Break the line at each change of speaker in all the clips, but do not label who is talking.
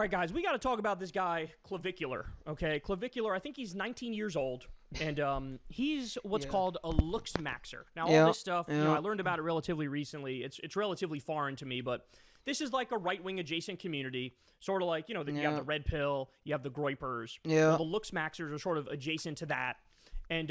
All right, guys, we got to talk about this guy, Clavicular. Okay, Clavicular. I think he's 19 years old, and he's what's
Yeah.
called a looks maxer. Now, all
Yeah.
this stuff,
Yeah.
I learned about it relatively recently. It's relatively foreign to me, but this is like a right wing adjacent community, sort of like you have
Yeah.
the red pill, you have the groypers.
Yeah.
Well, the looks maxers are sort of adjacent to that, and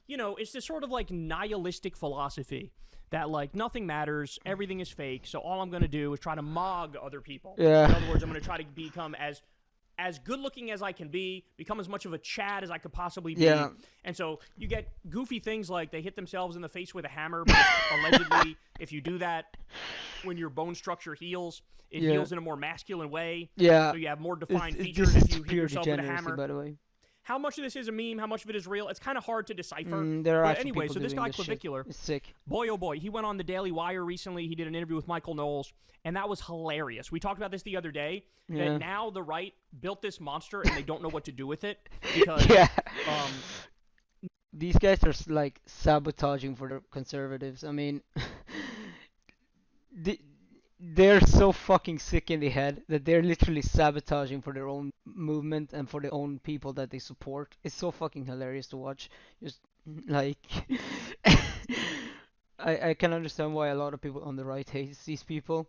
it's this sort of like nihilistic philosophy that like nothing matters, everything is fake, so all I'm going to do is try to mog other people.
Yeah.
In other words, I'm going to try to become as good looking as I can be, become as much of a Chad as I could possibly be.
Yeah.
And so you get goofy things like they hit themselves in the face with a hammer, because allegedly if you do that when your bone structure heals, it heals in a more masculine way.
Yeah.
So you have more defined
This
features
is
if you hit
pure
yourself with a
degeneracy,
hammer.
by the way.
How much of this is a meme? How much of it is real? It's kind of hard to decipher.
There are
But
actually
anyway,
people
so this
doing
guy
shit.
Clavicular,
It's sick.
boy oh boy, he went on the Daily Wire recently. He did an interview with Michael Knowles, and that was hilarious. We talked about this the other day,
Yeah.
that now the right built this monster and they don't know what to do with it because
Yeah.
um,
These guys are like sabotaging for the conservatives. I mean, they're so fucking sick in the head that they're literally sabotaging for their own movement and for their own people that they support. It's so fucking hilarious to watch. Just like I can understand why a lot of people on the right hate these people.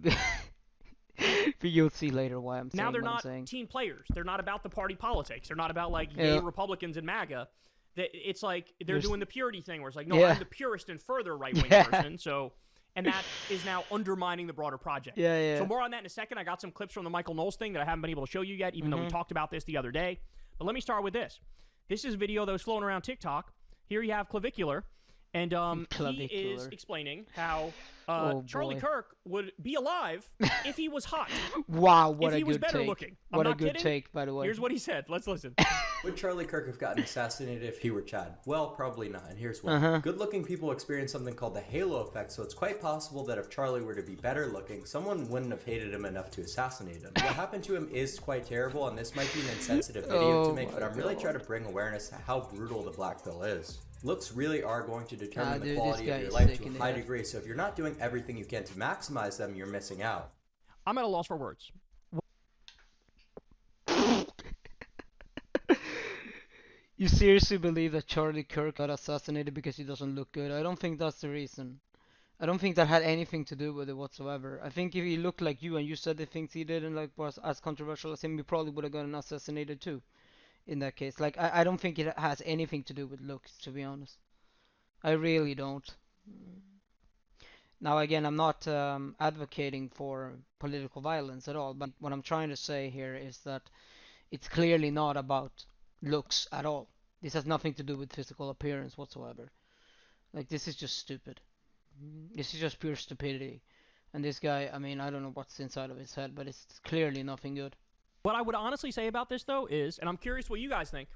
But you'll see later why I'm saying
now they're
what I'm
not
saying.
team players. They're not about the party politics. They're not about like yay
Yeah.
Republicans and MAGA. It's like they're
There's-
doing the purity thing where it's like, no,
Yeah.
I'm the purest and further right-wing
Yeah.
person. So, and that is now undermining the broader project.
Yeah, yeah.
So more on that in a second. I got some clips from the Michael Knowles thing that I haven't been able to show you yet, even though we talked about this the other day. But let me start with this. This is a video that was floating around TikTok. Here you have Clavicular, and he is
Clavicular.
explaining how
Oh,
Charlie
boy.
Kirk would be alive if he was hot.
Wow, what
if
a
he was
good
better
take.
looking. I'm
What a
not
good
kidding.
take, by the way.
Here's what he said. Let's listen.
Would Charlie Kirk have gotten assassinated if he were Chad? Well, probably not, and here's why. Good-looking people experience something called the halo effect, so it's quite possible that if Charlie were to be better-looking, someone wouldn't have hated him enough to assassinate him. What happened to him is quite terrible, and this might be an insensitive video to make, but I'm really trying to bring awareness to how brutal the black pill is. Looks really are going to determine the
dude,
quality
this guy
of your
is
life
sick
to
in
a
the
high
head.
degree, so if you're not doing everything you can to maximize them, you're missing out.
I'm at a loss for words.
You seriously believe that Charlie Kirk got assassinated because he doesn't look good? I don't think that's the reason. I don't think that had anything to do with it whatsoever. I think if he looked like you and you said the things he did and like was as controversial as him, you probably would have gotten assassinated too. In that case, like I don't think it has anything to do with looks, to be honest. I really don't. Now again, I'm not advocating for political violence at all, but what I'm trying to say here is that it's clearly not about looks at all. This has nothing to do with physical appearance whatsoever. Like, this is just stupid. This is just pure stupidity. And this guy, I mean, I don't know what's inside of his head, but it's clearly nothing good.
What I would honestly say about this, though, is, and I'm curious what you guys think,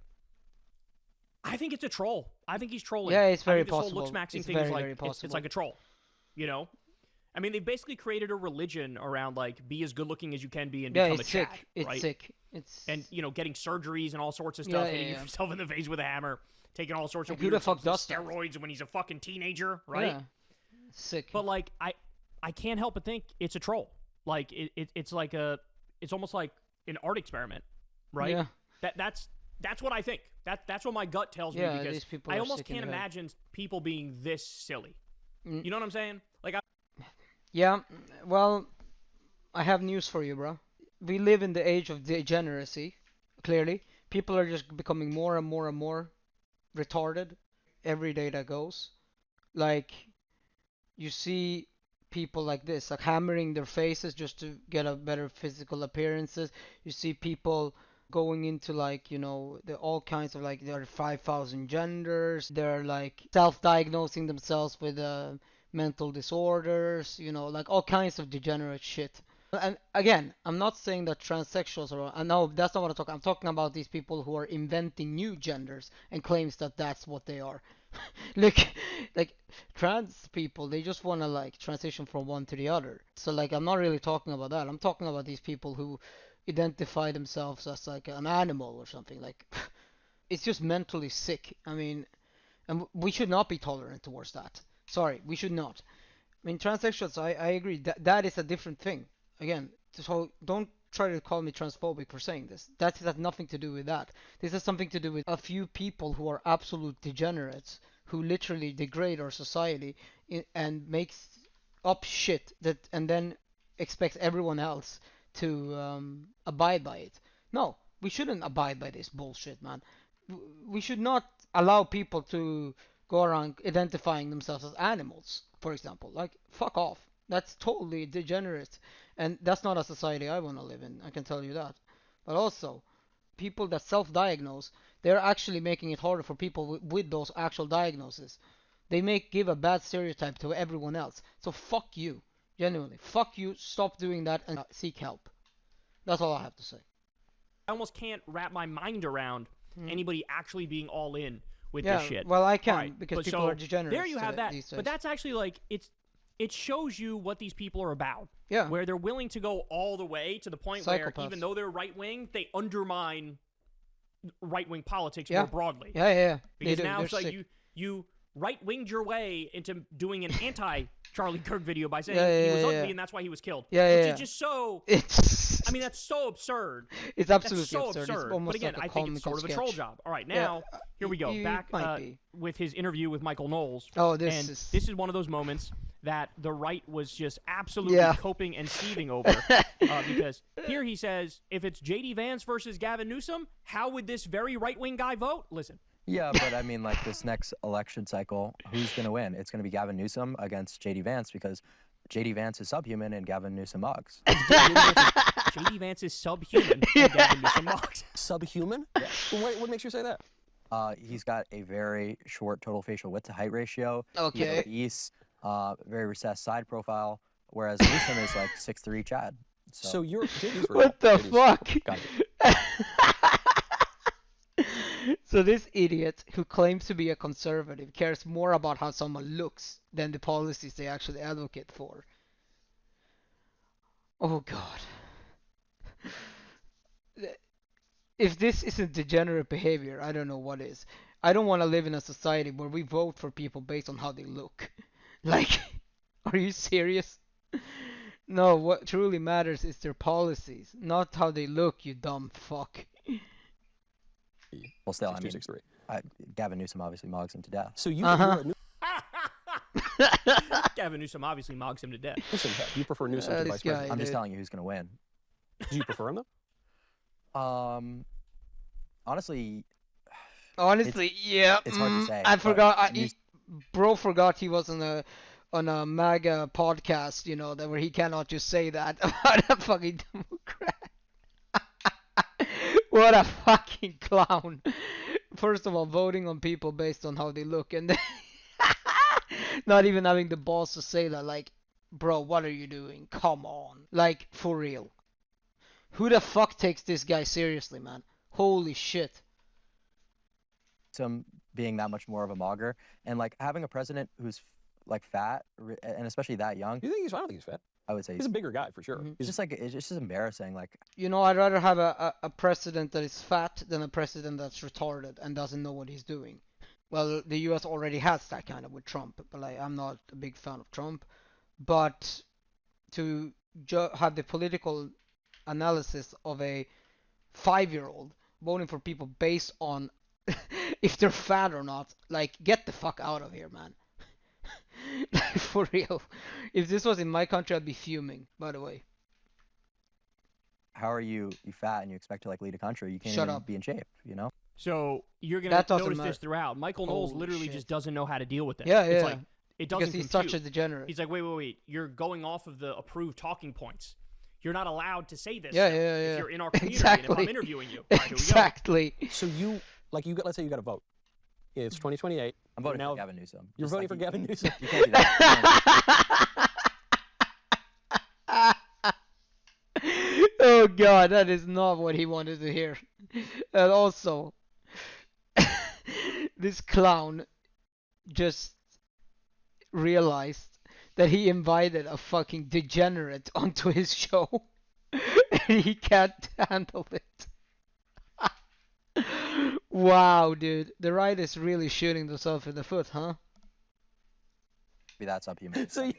I think it's a troll. I think he's trolling.
Yeah, it's very
I think this
possible.
whole looks maxing
It's
thing
very,
is like,
very
it's
possible.
like a troll, you know? I mean, they basically created a religion around, like, be as good looking as you can be and
Yeah,
become
it's
a
sick.
Chad,
It's
right?
sick. It's
And, getting surgeries and all sorts of
Yeah,
stuff,
yeah,
hitting
yeah.
yourself in the face with a hammer, taking all sorts of
Like, who the
weird
fuck
substance,
does that?
steroids when he's a fucking teenager, right?
Yeah, sick.
But like I can't help but think it's a troll. Like it's like it's almost like an art experiment, right?
Yeah.
That's what I think. That's what my gut tells me
Yeah,
because
these people
I
are
almost
sick in
can't
the head.
imagine people being this silly.
Mm.
You know what I'm saying? Like
Yeah, well, I have news for you, bro. We live in the age of degeneracy, clearly. People are just becoming more and more and more retarded every day that goes. Like, you see people like this, like hammering their faces just to get a better physical appearances. You see people going into like, there are all kinds of like, there are 5,000 genders. They're like self-diagnosing themselves with mental disorders, like all kinds of degenerate shit. And again, I'm not saying that transsexuals are. I know that's not what I'm talking. I'm talking about these people who are inventing new genders and claims that that's what they are. Look, like trans people, they just want to like transition from one to the other. So like, I'm not really talking about that. I'm talking about these people who identify themselves as like an animal or something. Like, it's just mentally sick. I mean, and we should not be tolerant towards that. Sorry, we should not. I mean, transsexuals, I agree. That is a different thing. Again, so don't try to call me transphobic for saying this. That has nothing to do with that. This has something to do with a few people who are absolute degenerates who literally degrade our society and makes up shit that and then expects everyone else to abide by it. No, we shouldn't abide by this bullshit, man. We should not allow people to go around identifying themselves as animals, for example. Like, fuck off. That's totally degenerate, and that's not a society I want to live in. I can tell you that. But also, people that self-diagnose, they're actually making it harder for people with those actual diagnoses. They give a bad stereotype to everyone else. So fuck you, genuinely. Fuck you. Stop doing that and seek help. That's all I have to say.
I almost can't wrap my mind around anybody actually being all in with
Yeah,
this shit.
well, I can
Alright,
because
but
people
so
are degenerates.
There you have that.
These days.
But that's actually like it shows you what these people are about.
Yeah.
Where they're willing to go all the way to the point where
Psychopaths.
even though they're right wing, they undermine right wing politics
Yeah.
more broadly.
Yeah.
Because
They do.
now
They're
it's like
sick.
you right winged your way into doing an anti Charlie Kirk video by saying
Yeah,
he was ugly
yeah.
and that's why he was killed.
Yeah,
which
yeah.
is just so.
It's
I mean, that's so absurd.
it's
That's
absolutely
so
absurd.
absurd.
It's almost
But again,
like a
I think it's
comical
sort of a troll
sketch.
job. All right, now here we go.
it
Back
might be.
with his interview with Michael Knowles.
Oh,
this is one of those moments that the right was just absolutely
Yeah.
coping and seething over. Because here he says, if it's J.D. Vance versus Gavin Newsom, how would this very right-wing guy vote? Listen.
Yeah, but I mean, like this next election cycle, who's going to win? It's going to be Gavin Newsom against J.D. Vance because J.D. Vance is subhuman and Gavin Newsom mugs.
J.D. Vance is subhuman and Gavin Newsom mugs.
Subhuman? Yeah. What makes you say that?
He's got a very short total facial width to height ratio.
Okay.
He's obese, very recessed side profile, whereas Newsom is like 6'3" Chad.
So you're JD's
What the fuck?
Got it.
So this idiot who claims to be a conservative cares more about how someone looks than the policies they actually advocate for. Oh god. If this isn't degenerate behavior, I don't know what is. I don't want to live in a society where we vote for people based on how they look. Like, are you serious? No, what truly matters is their policies, not how they look, you dumb fuck.
Well, still, I
6'2",
mean,
6'3".
Gavin Newsom obviously mugs him to death.
So you,
Uh-huh.
you're
Gavin Newsom obviously mogs him to death.
Newsom head. You prefer Newsom to
this
vice
guy.
president.
I'm just
dude.
telling you who's going to win.
Do you prefer him though?
Honestly,
Honestly, yeah.
it's hard to say,
I
but
forgot.
you-
Bro forgot he was on a MAGA podcast, you know, that where he cannot just say that about a fucking Democrat. What a fucking clown. First of all, voting on people based on how they look, and then not even having the balls to say that. Like, bro, what are you doing? Come on. Like, for real. Who the fuck takes this guy seriously, man? Holy shit.
Newsom being that much more of a mogger, and like having a president who's like fat, and especially that young,
You think he's? I don't think he's fat.
I would say
He's a bigger guy for sure.
Mhm.
it's just like it's just embarrassing. Like,
You know, I'd rather have a president that is fat than a president that's retarded and doesn't know what he's doing. Well, the US already has that kind of with Trump, but like, I'm not a big fan of Trump. But to have the political analysis of a 5-year-old voting for people based on if they're fat or not, like, get the fuck out of here, man. Like, for real. If this was in my country, I'd be fuming, by the way.
how are you fat and you expect to like lead a country? You can't
Shut
even
up.
be in shape, you know?
So you're gonna
That doesn't
notice
matter.
this throughout. Michael Knowles
Holy
literally
shit.
just doesn't know how to deal with this.
Yeah,
It's
yeah.
like it doesn't
Because he's
compute.
such a degenerate.
He's like, wait. You're going off of the approved talking points. You're not allowed to say this.
Yeah,
stuff
yeah, yeah.
If you're in our community and if
Exactly.
I'm interviewing you. All right, here we go.
Exactly.
So you, like, let's say you got to vote. It's 2028.
I'm voting
now,
for Gavin Newsom.
You're
Just
voting
like
for Gavin Newsom.
You can't do that.
Oh god, that is not what he wanted to hear. And also, this clown just realized that he invited a fucking degenerate onto his show and he can't handle it. Wow, dude. The right is really shooting themselves in the foot, huh?
be that subhuman.
So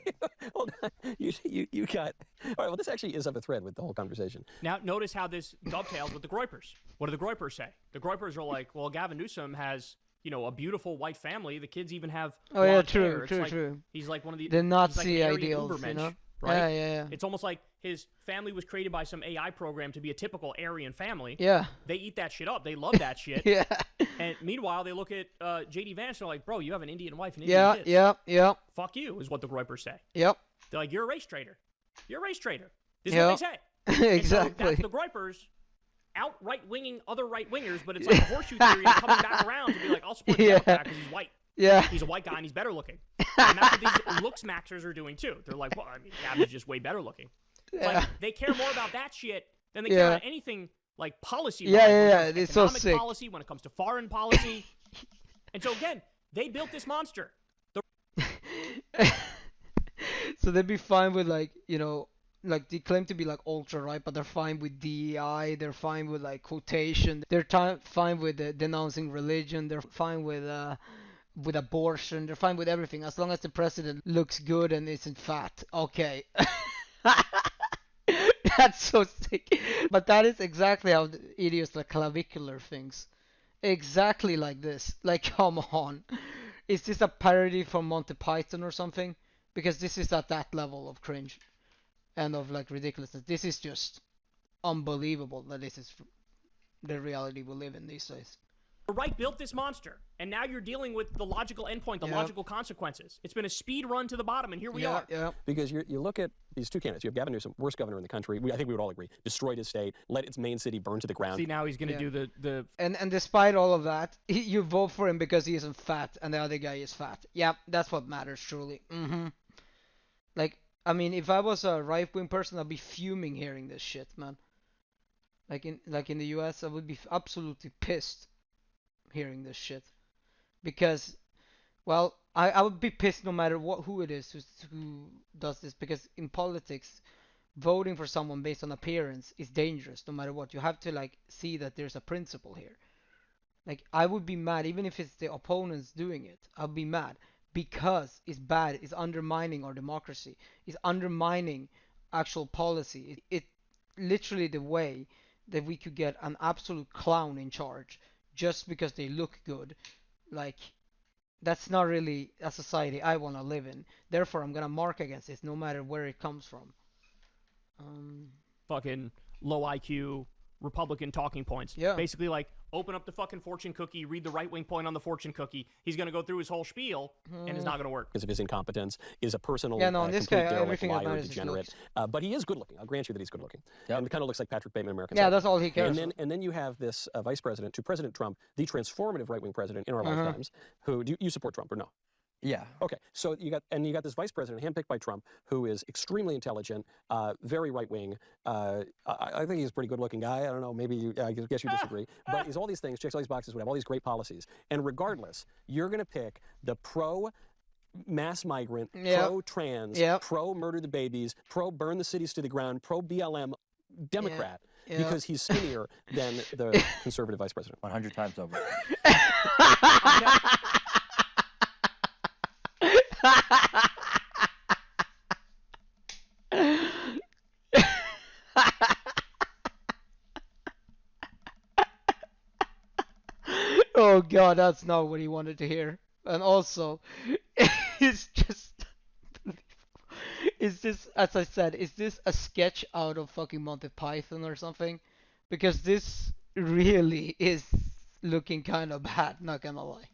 hold on. You got. All right. Well, this actually is up a thread with the whole conversation.
Now, notice how this dovetails with the Groypers. What do the Groypers say? The Groypers are like, well, Gavin Newsom has, a beautiful white family. The kids even have blonde hair. It's
true.
He's like one of
The Nazi
he's like an
ideals,
Ubermensch, right?
Yeah.
It's almost like his family was created by some AI program to be a typical Aryan family.
Yeah.
They eat that shit up. They love that shit.
Yeah.
And meanwhile, they look at J.D. Vance and they're like, bro, you have an Indian wife and Indian kids.
Yeah.
Fuck you, is what the Groypers say.
Yep.
They're like, you're a race traitor. You're a race traitor. This is what they say.
Exactly.
And so that's the Groypers out right-winging other right-wingers, but it's like a horseshoe theory and coming back around to be like, I'll support the Democrat because he's white.
Yeah.
He's a white guy and he's better looking. And that's what these looks maxers are doing too. They're like, well, I mean, Gavin's just way better looking. It's like they care more about that shit than they care about anything like policy.
Yeah. It's so
economic
sick.
policy, when it comes to foreign policy. And so again, they built this monster.
So they'd be fine with like they claim to be like ultra right, but they're fine with DEI. They're fine with like quotation. They're fine with denouncing religion. They're fine with abortion. They're fine with everything as long as the president looks good and isn't fat. Okay. That's so sick. But that is exactly how the idiots like Clavicular thinks. Exactly like this. Like, come on. Is this a parody from Monty Python or something? Because this is at that level of cringe and of like ridiculousness. This is just unbelievable that this is the reality we live in these days.
The right built this monster, and now you're dealing with the logical endpoint, the logical consequences. It's been a speed run to the bottom, and here we are.
Yeah.
Because you look at these two candidates. You have Gavin Newsom, worst governor in the country. I think we would all agree. Destroyed his state, let its main city burn to the ground.
See, now he's going to do the...
And despite all of that, you vote for him because he isn't fat, and the other guy is fat. Yeah, that's what matters, truly. Like, I mean, if I was a right-wing person, I'd be fuming hearing this shit, man. Like in the US, I would be absolutely pissed hearing this shit, because, well, I would be pissed no matter who it is who does this, because in politics, voting for someone based on appearance is dangerous no matter what. You have to like see that there's a principle here. Like, I would be mad even if it's the opponents doing it. I'd be mad because it's bad. It's undermining our democracy. It's undermining actual policy. It literally the way that we could get an absolute clown in charge just because they look good. Like, that's not really a society I want to live in. Therefore, I'm gonna mark against it no matter where it comes from.
Fucking low IQ Republican talking points.
Yeah.
Basically, like, open up the fucking fortune cookie, read the right-wing point on the fortune cookie. He's going to go through his whole spiel, and it's not going to work.
Because of his incompetence, is a personal,
this
complete
guy,
derelict,
everything that
liar,
matters is
degenerate. But he is good looking. I'll grant you that he's good looking.
Yep.
And it kind of looks like Patrick Bateman, American.
Yeah, that's all he cares.
And then you have this vice president to President Trump, the transformative right-wing president in our lifetimes. Who do you support Trump or no?
Yeah.
Okay, so you got this vice president handpicked by Trump, who is extremely intelligent, very right wing. I think he's a pretty good looking guy. I don't know, maybe I guess you disagree, but he's all these things, checks all these boxes, would have all these great policies. And regardless, you're going to pick the pro mass migrant, pro trans, pro murder the babies, pro burn the cities to the ground, pro BLM Democrat. Because he's skinnier than the conservative vice president.
100 times over.
Oh god, that's not what he wanted to hear. And also, it's just, is this, as I said, is this a sketch out of fucking Monty Python or something? Because this really is looking kind of bad, not gonna lie.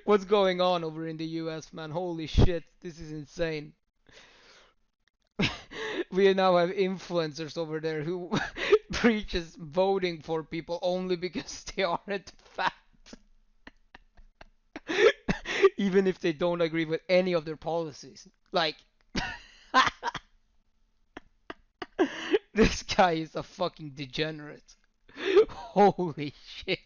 What's going on over in the US, man? Holy shit, this is insane. We now have influencers over there who preaches voting for people only because they aren't fat. Even if they don't agree with any of their policies. Like, this guy is a fucking degenerate. Holy shit.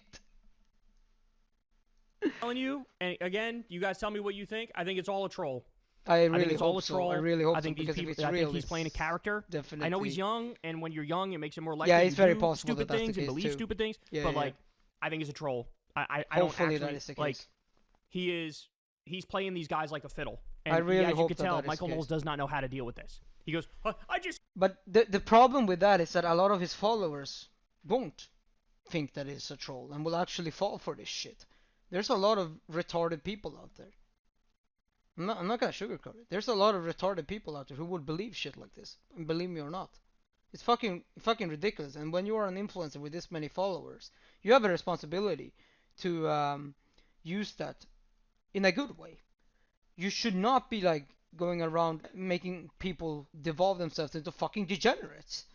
Telling you, and again, you guys tell me what you think. I think it's all a troll.
I
think
really
it's all
hope
a
so.
troll.
I really hope
I think
so,
these
because
people.
if it's
I
real,
think he's playing a
it's
character.
definitely.
I know he's young, and when you're young, it makes it more likely
Yeah, it's
to
very
do
possible
stupid
that that's the
things and
case
believe
too.
stupid things.
Yeah,
but
yeah.
like, I think it's a troll. I
Hopefully
don't
that
actually
is the
like.
case.
he's playing these guys like a fiddle. And
I really
as you
hope
can
that
tell,
that is
Michael
the
Knowles
case.
does not know how to deal with this. He goes, I just
But the problem with that is that a lot of his followers won't think that it's a troll and will actually fall for this shit. There's a lot of retarded people out there. I'm not gonna sugarcoat it. There's a lot of retarded people out there who would believe shit like this. And believe me or not. It's fucking ridiculous. And when you are an influencer with this many followers, you have a responsibility to use that in a good way. You should not be like going around making people devolve themselves into fucking degenerates.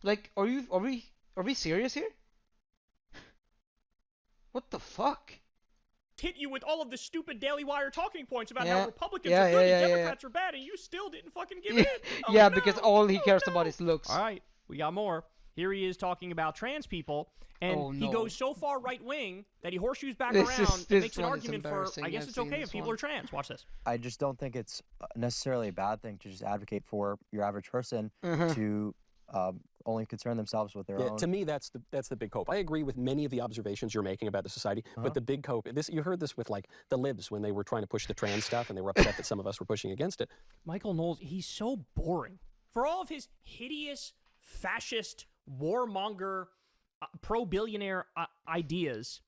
Like, are we serious here? What the fuck?
hit you with all of the stupid Daily Wire talking points about
Yeah.
how Republicans
Yeah,
are good
yeah,
and
yeah,
Democrats are bad, and you still didn't fucking give in. Oh,
Yeah,
no.
because all he
Oh,
cares
no.
about is looks.
All right, we got more. Here he is talking about trans people, and
Oh,
he
no.
goes so far right wing that he horseshoes back
This
around
is-
and
this
makes an
one is
argument for,
embarrassing.
I guess
I've
it's
seen
okay
this
if people
one.
are trans. Watch this.
I just don't think it's necessarily a bad thing to just advocate for your average person
Uh-huh.
to only concern themselves with their
Yeah,
own.
to me, that's the big cope. I agree with many of the observations you're making about the society, but the big cope, you heard this with like the libs when they were trying to push the trans stuff and they were upset that some of us were pushing against it.
Michael Knowles, he's so boring. For all of his hideous, fascist, warmonger, pro-billionaire ideas,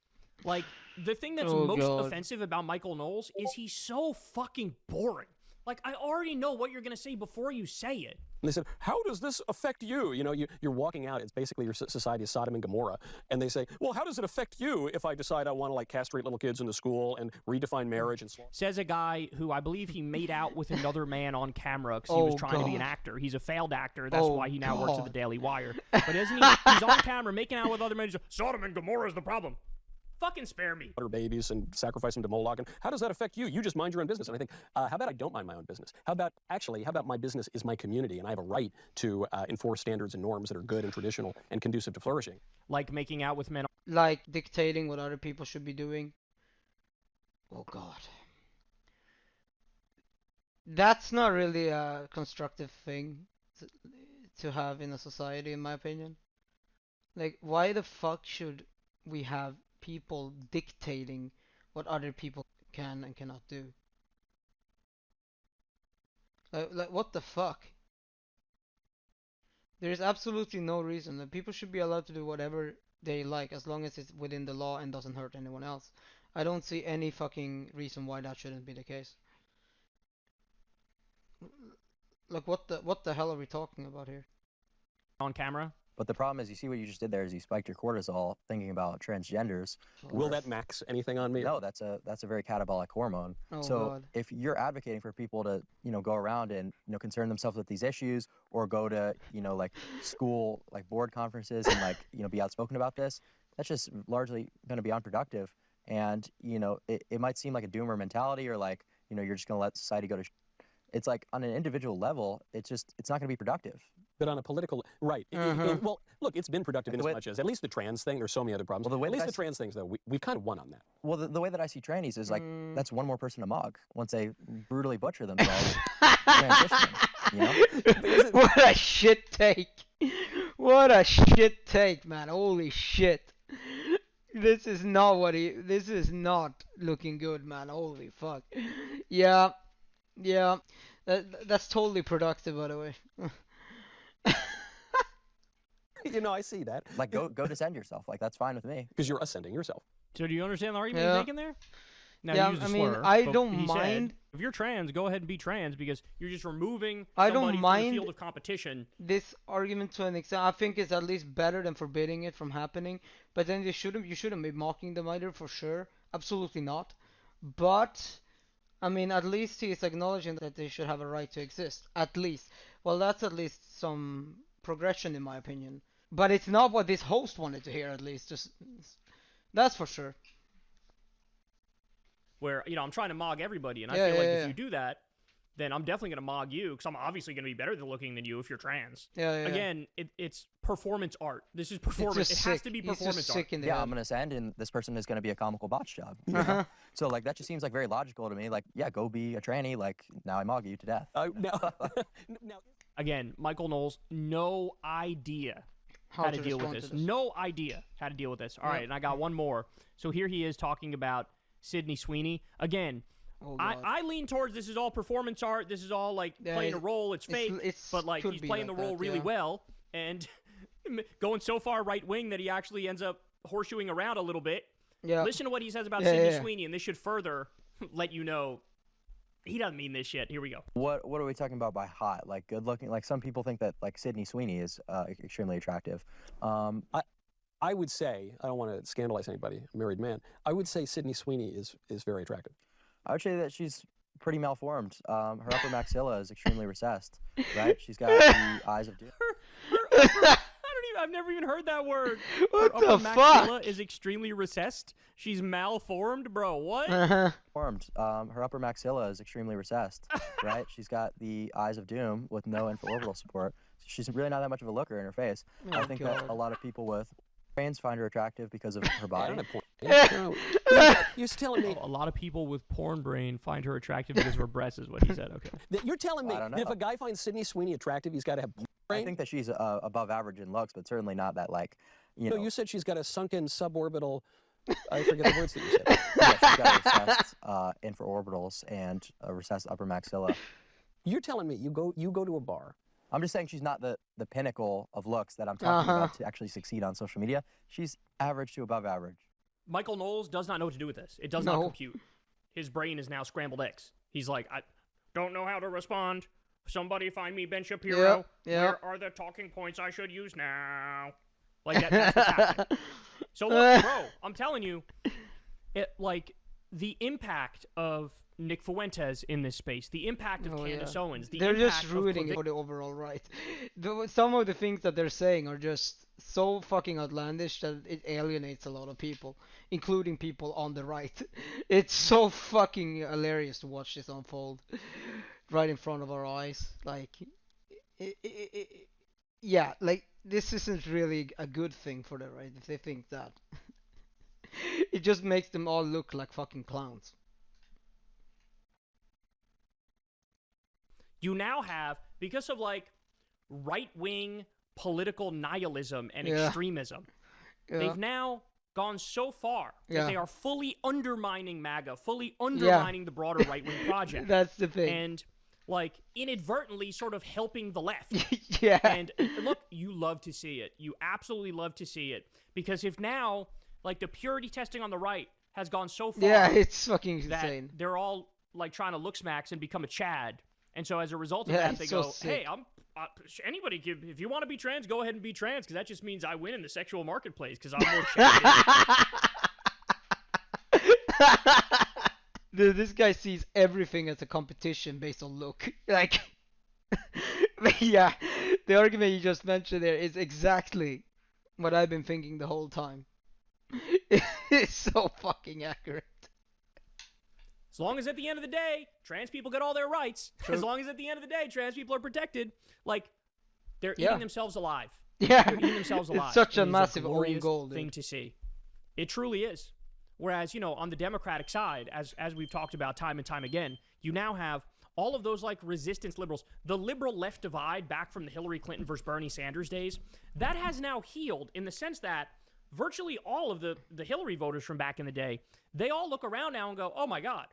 like, the thing that's
Oh,
most
God.
offensive about Michael Knowles is he's so fucking boring. Like, I already know what you're going to say before you say it.
And they said, how does this affect you? You know, you're walking out, it's basically your society is Sodom and Gomorrah. And they say, well, how does it affect you if I decide I want to, like, castrate little kids in the school and redefine marriage and so on?
Says a guy who I believe he made out with another man on camera because he was
Oh,
trying to be an
God.
actor. He's a failed actor. That's
Oh,
why he now works at the
God.
Daily Wire. But isn't he? He's on camera making out with other men. He's like, Sodom and Gomorrah is the problem. Fucking spare me.
Butter babies and sacrifice them to Moloch. And how does that affect you? You just mind your own business. And I think, how about I don't mind my own business? How about my business is my community and I have a right to enforce standards and norms that are good and traditional and conducive to flourishing?
Like making out with men.
Like dictating what other people should be doing. Oh, God. That's not really a constructive thing to have in a society, in my opinion. Like, why the fuck should we have people dictating what other people can and cannot do? Like what the fuck? There is absolutely no reason that people should be allowed to do whatever they like as long as it's within the law and doesn't hurt anyone else. I don't see any fucking reason why that shouldn't be the case. Like what the hell are we talking about here?
On camera.
But the problem is, you see what you just did there is you spiked your cortisol thinking about transgenders.
Will that max anything on me?
No, that's a very catabolic hormone.
Oh,
so
God.
if you're advocating for people to, go around and, concern themselves with these issues or go to, like school, like board conferences and like, be outspoken about this, that's just largely going to be unproductive. And, it might seem like a doomer mentality or like, you're just going to let society go to it's like on an individual level, it's not going to be productive.
But on a political, right. Well, look, it's been productive in as much as, at least the trans thing, there's so many other problems.
Well, the way
at least
that
the trans things, though, we've kind of won on that.
Well, the way that I see trannies is like, that's one more person to mug once they brutally butcher themselves transitioning,
What a shit take. What a shit take, man. Holy shit. This is not looking good, man. Holy fuck. Yeah. That's totally productive, by the way.
I see that.
Like, go descend yourself. Like, that's fine with me.
Because you're ascending yourself.
So do you understand the argument
Yeah.
he's making there? Now,
Yeah,
he used a
I mean,
slur,
I
but
don't
he said,
mind-
if you're trans, go ahead and be trans because you're just removing
I don't
somebody from
mind-
the field of competition.
This argument to an extent, I think it's at least better than forbidding it from happening. But then you shouldn't be mocking them either, for sure. Absolutely not. But I mean, at least he is acknowledging that they should have a right to exist. At least. Well, that's at least some progression, in my opinion. But it's not what this host wanted to hear, at least. That's for sure.
Where, I'm trying to mog everybody, and I
Yeah,
feel like
yeah,
if
yeah.
you do that, then I'm definitely going to mog you because I'm obviously going to be better looking than you if you're trans.
Yeah.
Again, it's performance art. This is performance. It has to be performance
He's just
art.
sick in the
Yeah,
head.
I'm going to send, and this person is going to be a comical botch job.
Uh-huh.
So, like, that just seems like very logical to me. Like, yeah, go be a tranny. Like, now I mog you to death.
Now,
Again, Michael Knowles, no idea how to deal with
respond
this.
to this.
No idea how to deal with this. All
Yeah.
right, and I got one more. So here he is talking about Sydney Sweeney. Again,
Oh, God.
I lean towards this is all performance art. This is all like
Yeah,
playing a role. It's fake, but like
could
he's
be
playing
like
the role
that,
really
yeah.
well and going so far right wing that he actually ends up horseshoeing around a little bit.
Yeah.
Listen to what he says about
Yeah,
Sydney
yeah.
Sweeney, and this should further let you know he doesn't mean this shit. Here we go.
What are we talking about by hot? Like good looking? Like some people think that like Sydney Sweeney is extremely attractive.
I would say, I don't want to scandalize anybody, a married man. I would say Sydney Sweeney is very attractive.
I would say that she's pretty malformed. Her upper maxilla is extremely recessed, right? She's got the eyes of doom.
I've never even heard that word.
What
Her
the
upper maxilla
fuck?
is extremely recessed. She's malformed, bro. What?
Formed. Her upper maxilla is extremely recessed, right? She's got the eyes of doom with no infraorbital support. She's really not that much of a looker in her face.
Oh,
I think that
God.
a lot of people with brains find her attractive because of her
I
body.
don't have porn. You're telling me
A lot of people with porn brain find her attractive because of her breasts, is what he said. Okay.
you're telling me
I don't
that if
know.
a guy finds Sydney Sweeney attractive, he's got to have porn
I
brain?
think that she's above average in looks, but certainly not that like, you
No,
know.
you said she's got a sunken suborbital. I forget the words that you said.
Yeah, she's got recessed infraorbitals and a recessed upper maxilla.
You're telling me you go to a bar.
I'm just saying she's not the pinnacle of looks that I'm talking
Uh-huh.
about to actually succeed on social media. She's average to above average.
Michael Knowles does not know what to do with this. It does not
No.
compute. His brain is now scrambled eggs. He's like, I don't know how to respond. Somebody find me Ben Shapiro.
Yeah.
Where are the talking points I should use now? Like that's what's happening. So look, bro, I'm telling you, like the impact of Nick Fuentes in this space, the impact of
Oh,
Candace
yeah.
Owens, the
They're
impact
just ruining it for the overall right. Some of the things that they're saying are just so fucking outlandish that it alienates a lot of people, including people on the right. It's so fucking hilarious to watch this unfold right in front of our eyes. Like, yeah, like this isn't really a good thing for the right if they think that. It just makes them all look like fucking clowns.
You now have, because of like right-wing political nihilism and
Yeah.
extremism,
Yeah.
they've now gone so far that
Yeah.
they are fully undermining MAGA, fully undermining the broader right-wing project.
That's the thing.
And like inadvertently sort of helping the left.
Yeah.
And look, you love to see it. You absolutely love to see it. Because if now, like the purity testing on the right has gone so far
Yeah, it's fucking
that
insane.
they're all like trying to look smacks and become a Chad. And so as a result of
Yeah,
that, they
it's so
go,
sick.
hey, anybody can, if you want to be trans, go ahead and be trans, because that just means I win in the sexual marketplace, because I'm more Chad.
Dude, this guy sees everything as a competition based on look. Like, yeah, the argument you just mentioned there is exactly what I've been thinking the whole time. It's so fucking accurate.
As long as at the end of the day, trans people get all their rights,
True.
as long as at the end of the day, trans people are protected, like, they're
Yeah.
eating themselves alive.
Yeah,
They're eating themselves alive.
it's such
It
a
is
massive
glorious
own goal,
thing
dude.
to see. It truly is. Whereas, on the Democratic side, as we've talked about time and time again, you now have all of those like resistance liberals, the liberal left divide back from the Hillary Clinton versus Bernie Sanders days, that has now healed in the sense that virtually all of the Hillary voters from back in the day, they all look around now and go, oh my God,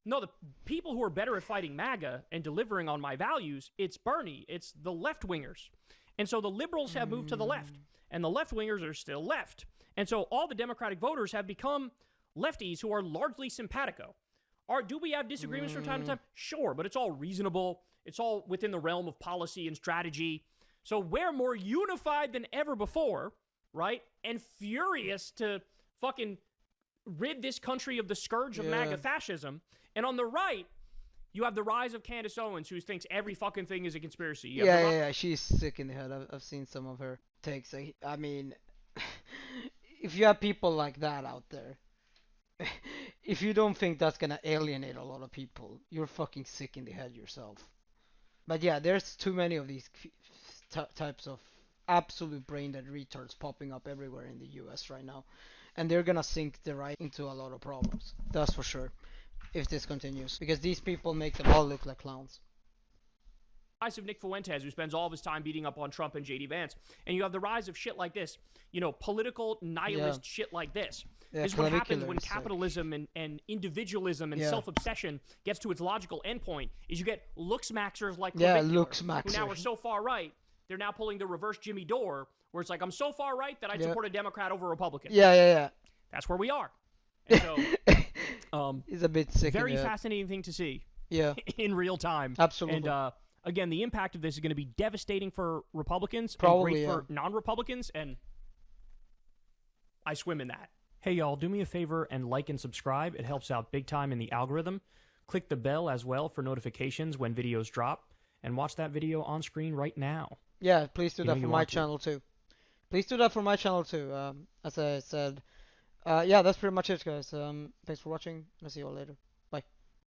no, the people who are better at fighting MAGA and delivering on my values, it's Bernie, it's the left-wingers. And so the liberals have moved to the left, and the left-wingers are still left. And so all the Democratic voters have become lefties who are largely simpatico. Do we have disagreements from time to time? Sure, but it's all reasonable. It's all within the realm of policy and strategy. So we're more unified than ever before, right? And furious to fucking rid this country of the scourge of MAGA fascism. And on the right, you have the rise of Candace Owens, who thinks every fucking thing is a conspiracy. You have the
Yeah, she's sick in the head. I've seen some of her takes. I mean, if you have people like that out there, if you don't think that's gonna alienate a lot of people, you're fucking sick in the head yourself. But yeah, there's too many of these types of absolute brain dead retards popping up everywhere in the US right now. And they're gonna sink the right into a lot of problems. That's for sure. If this continues. Because these people make them all look like clowns.
rise of Nick Fuentes, who spends all of his time beating up on Trump and JD Vance, and you have the rise of shit like this, political nihilist shit like this. This is what happens when capitalism and individualism and self-obsession gets to its logical endpoint, is you get looks-maxers like Clavicular, who now are so far right, they're now pulling the reverse Jimmy Dore, where it's like, I'm so far right that I'd support a Democrat over a Republican.
Yeah.
That's where we are. And so,
it's a bit sick.
Very fascinating thing to see.
Yeah.
In real time.
Absolutely.
And again, the impact of this is going to be devastating for Republicans
Probably,
and great for non-Republicans, and I swim in that. Hey, y'all, do me a favor and like and subscribe. It helps out big time in the algorithm. Click the bell as well for notifications when videos drop, and watch that video on screen right now.
Yeah, please do that for my channel too. Please do that for my channel too. As I said, yeah, that's pretty much it, guys. Thanks for watching, and I'll see you all later.